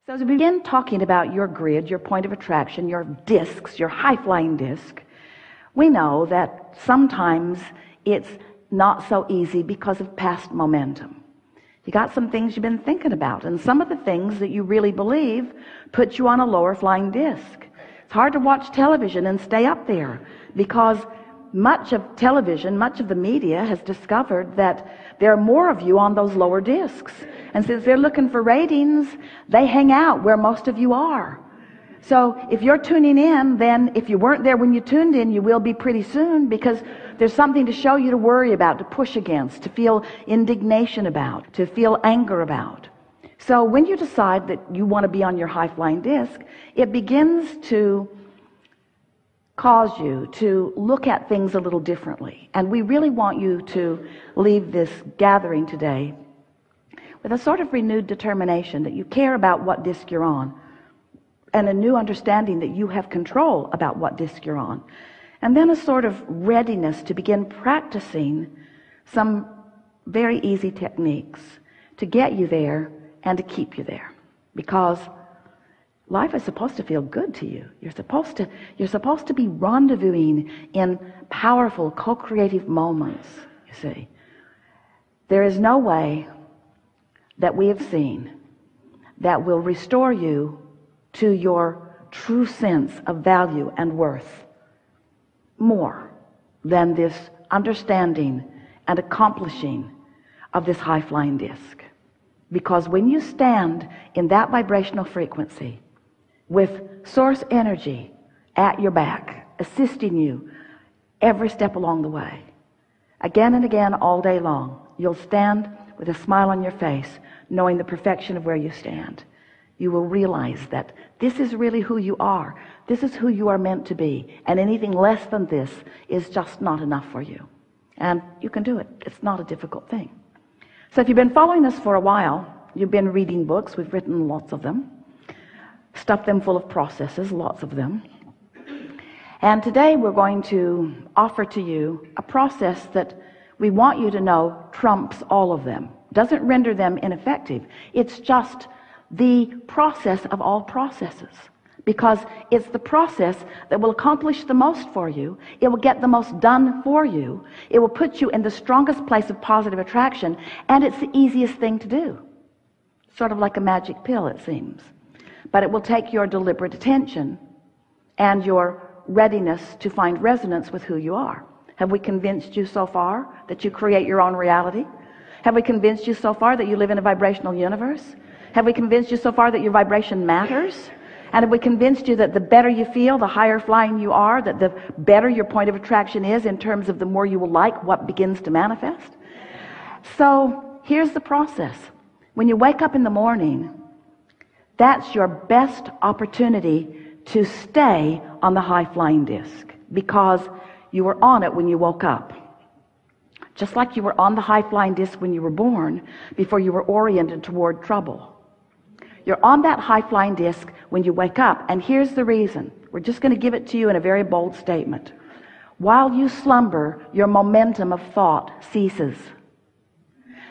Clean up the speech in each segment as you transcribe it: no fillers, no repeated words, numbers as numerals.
So as we begin talking about your grid, your point of attraction, your discs, your high-flying disc, we know that sometimes it's not so easy because of past momentum. You got some things you've been thinking about, and some of the things that you really believe put you on a lower flying disc. It's hard to watch television and stay up there because much of television, much of the media has discovered that there are more of you on those lower discs. And since they're looking for ratings, they hang out where most of you are. So if you're tuning in, then if you weren't there when you tuned in, you will be pretty soon, because there's something to show you, to worry about, to push against, to feel indignation about, to feel anger about. So when you decide that you want to be on your high-flying disc, it begins to cause you to look at things a little differently. And we really want you to leave this gathering today with a sort of renewed determination that you care about what disc you're on, and a new understanding that you have control about what disc you're on, and then a sort of readiness to begin practicing some very easy techniques to get you there and to keep you there, because life is supposed to feel good to you. You're supposed to be rendezvousing in powerful co-creative moments. You see, there is no way that we have seen that will restore you to your true sense of value and worth more than this understanding and accomplishing of this high-flying disc. Because when you stand in that vibrational frequency with source energy at your back, assisting you every step along the way, again and again all day long, you'll stand with a smile on your face, knowing the perfection of where you stand. You will realize that this is really who you are. This is who you are meant to be. And anything less than this is just not enough for you. And you can do it. It's not a difficult thing. So if you've been following us for a while, you've been reading books. We've written lots of them. Stuffed them full of processes, lots of them. And today we're going to offer to you a process that we want you to know trumps all of them. Doesn't render them ineffective. It's just the process of all processes, because it's the process that will accomplish the most for you. It will get the most done for you. It will put you in the strongest place of positive attraction, and it's the easiest thing to do. Sort of like a magic pill, it seems. But it will take your deliberate attention and your readiness to find resonance with who you are. Have we convinced you so far that you create your own reality? Have we convinced you so far that you live in a vibrational universe? Have we convinced you so far that your vibration matters? And have we convinced you that the better you feel, the higher flying you are, that the better your point of attraction is in terms of the more you will like what begins to manifest? So here's the process. When you wake up in the morning, that's your best opportunity to stay on the high-flying disc, because you were on it when you woke up. Just like you were on the high-flying disc when you were born, before you were oriented toward trouble. You're on that high-flying disc when you wake up, and here's the reason. We're just going to give it to you in a very bold statement. While you slumber, your momentum of thought ceases.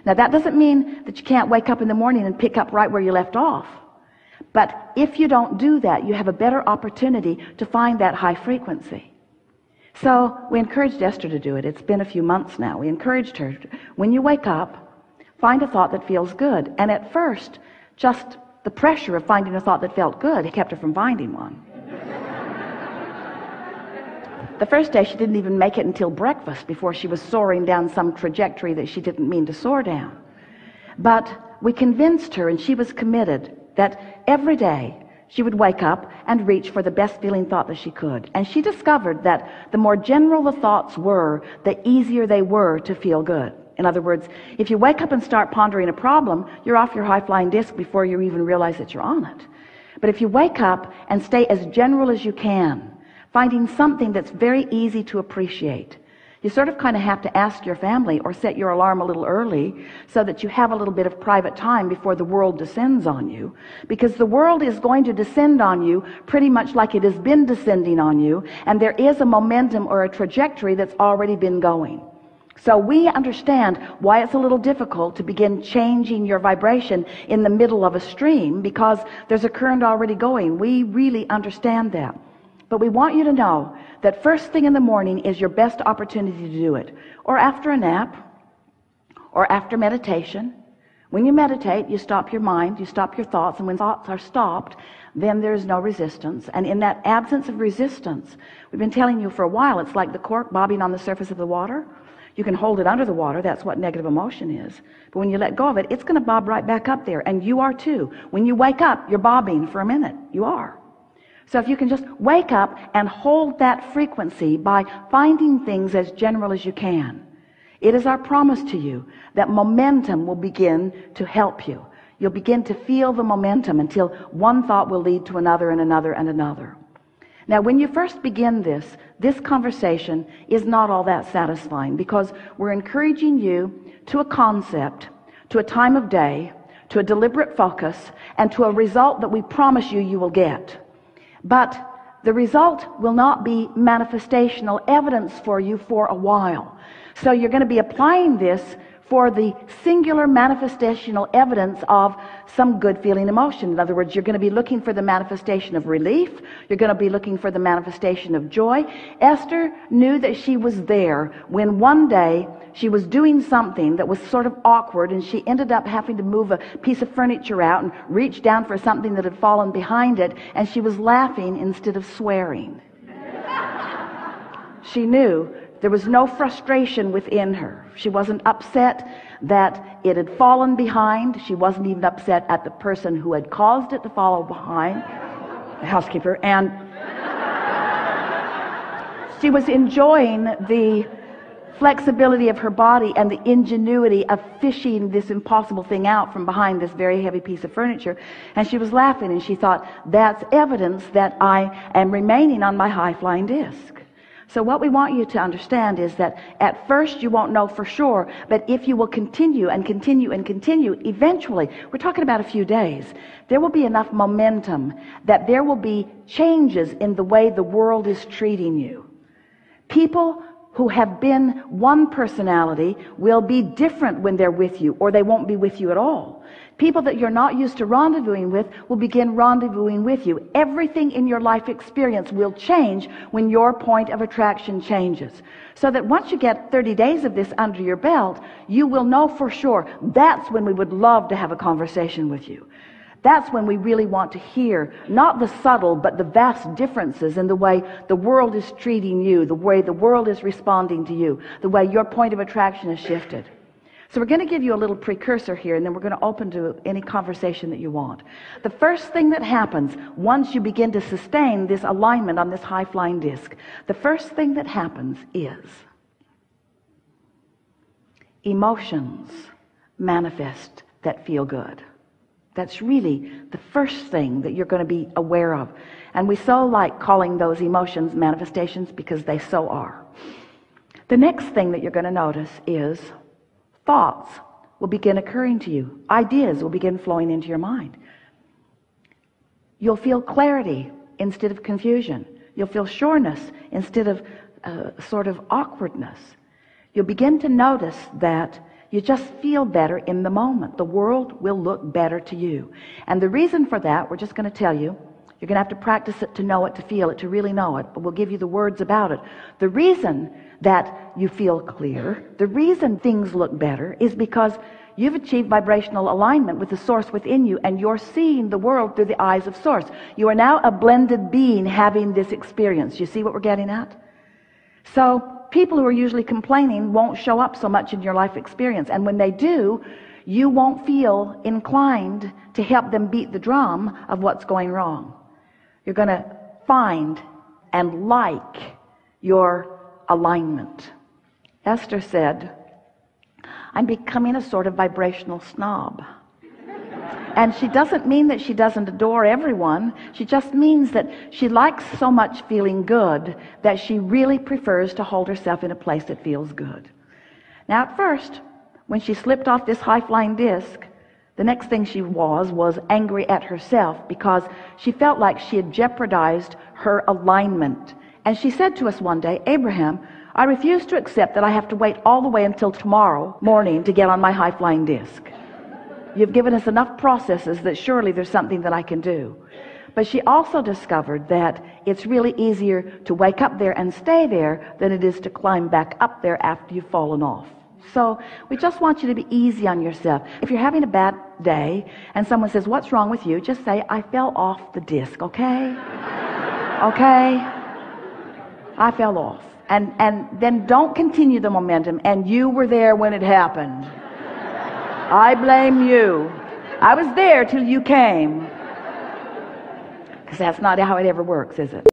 Now that doesn't mean that you can't wake up in the morning and pick up right where you left off. But if you don't do that, you have a better opportunity to find that high frequency. So we encouraged Esther to do it. It's been a few months now. We encouraged her, when you wake up, find a thought that feels good. And at first, just the pressure of finding a thought that felt good kept her from finding one. The first day she didn't even make it until breakfast before she was soaring down some trajectory that she didn't mean to soar down. But we convinced her, and she was committed, that every day she would wake up and reach for the best feeling thought that she could. And she discovered that the more general the thoughts were, the easier they were to feel good. In other words, if you wake up and start pondering a problem, you're off your high-flying disc before you even realize that you're on it. But if you wake up and stay as general as you can, finding something that's very easy to appreciate, you sort of kind of have to ask your family or set your alarm a little early so that you have a little bit of private time before the world descends on you, because the world is going to descend on you pretty much like it has been descending on you, and there is a momentum or a trajectory that's already been going. So we understand why it's a little difficult to begin changing your vibration in the middle of a stream, because there's a current already going. We really understand that. But we want you to know that first thing in the morning is your best opportunity to do it, or after a nap, or after meditation. When you meditate, you stop your mind, you stop your thoughts, and when thoughts are stopped, then there's no resistance. And in that absence of resistance, we've been telling you for a while, it's like the cork bobbing on the surface of the water. You can hold it under the water. That's what negative emotion is. But when you let go of it, it's going to bob right back up there. And you are too. When you wake up, you're bobbing for a minute. You are. So if you can just wake up and hold that frequency by finding things as general as you can, it is our promise to you that momentum will begin to help you. You'll begin to feel the momentum until one thought will lead to another and another and another. Now, when you first begin this conversation is not all that satisfying, because we're encouraging you to a concept, to a time of day, to a deliberate focus, and to a result that we promise you will get. But the result will not be manifestational evidence for you for a while. So you're going to be applying this for the singular manifestational evidence of some good feeling emotion. In other words, you're going to be looking for the manifestation of relief. You're going to be looking for the manifestation of joy. Esther knew that she was there when one day she was doing something that was sort of awkward, and she ended up having to move a piece of furniture out and reach down for something that had fallen behind it, and she was laughing instead of swearing. She knew there was no frustration within her. She wasn't upset that it had fallen behind. She wasn't even upset at the person who had caused it to fall behind, the housekeeper. And she was enjoying the flexibility of her body and the ingenuity of fishing this impossible thing out from behind this very heavy piece of furniture. And she was laughing, and she thought, that's evidence that I am remaining on my high-flying disc. So what we want you to understand is that at first you won't know for sure, but if you will continue and continue and continue, eventually, we're talking about a few days, there will be enough momentum that there will be changes in the way the world is treating you. People who have been one personality will be different when they're with you, or they won't be with you at all. People that you're not used to rendezvousing with will begin rendezvousing with you. Everything in your life experience will change when your point of attraction changes. So that once you get 30 days of this under your belt, you will know for sure that's when we would love to have a conversation with you. That's when we really want to hear, not the subtle, but the vast differences in the way the world is treating you, the way the world is responding to you, the way your point of attraction has shifted. So we're going to give you a little precursor here, and then we're going to open to any conversation that you want. The first thing that happens once you begin to sustain this alignment on this high-flying disc, the first thing that happens is emotions manifest that feel good. That's really the first thing that you're going to be aware of. And we so like calling those emotions manifestations because they so are. The next thing that you're going to notice is thoughts will begin occurring to you. Ideas will begin flowing into your mind. You'll feel clarity instead of confusion. You'll feel sureness instead of sort of awkwardness. You'll begin to notice that you just feel better in the moment. The world will look better to you. And the reason for that, we're just going to tell you. You're going to have to practice it to know it, to feel it, to really know it. But we'll give you the words about it. The reason that you feel clear, the reason things look better, is because you've achieved vibrational alignment with the source within you, and you're seeing the world through the eyes of source. You are now a blended being having this experience. You see what we're getting at? So people who are usually complaining won't show up so much in your life experience. And when they do, you won't feel inclined to help them beat the drum of what's going wrong. You're going to find and like your alignment. Esther said, I'm becoming a sort of vibrational snob. And she doesn't mean that she doesn't adore everyone. She just means that she likes so much feeling good that she really prefers to hold herself in a place that feels good. Now at first, when she slipped off this high-flying disc, the next thing she was angry at herself because she felt like she had jeopardized her alignment. And she said to us one day, Abraham, I refuse to accept that I have to wait all the way until tomorrow morning to get on my high-flying disc. You've given us enough processes that surely there's something that I can do. But she also discovered that it's really easier to wake up there and stay there than it is to climb back up there after you've fallen off. So we just want you to be easy on yourself. If you're having a bad day and someone says, what's wrong with you? Just say, I fell off the disc, okay? Okay? I fell off. And then don't continue the momentum, and you were there when it happened. I blame you. I was there till you came. Because that's not how it ever works, is it?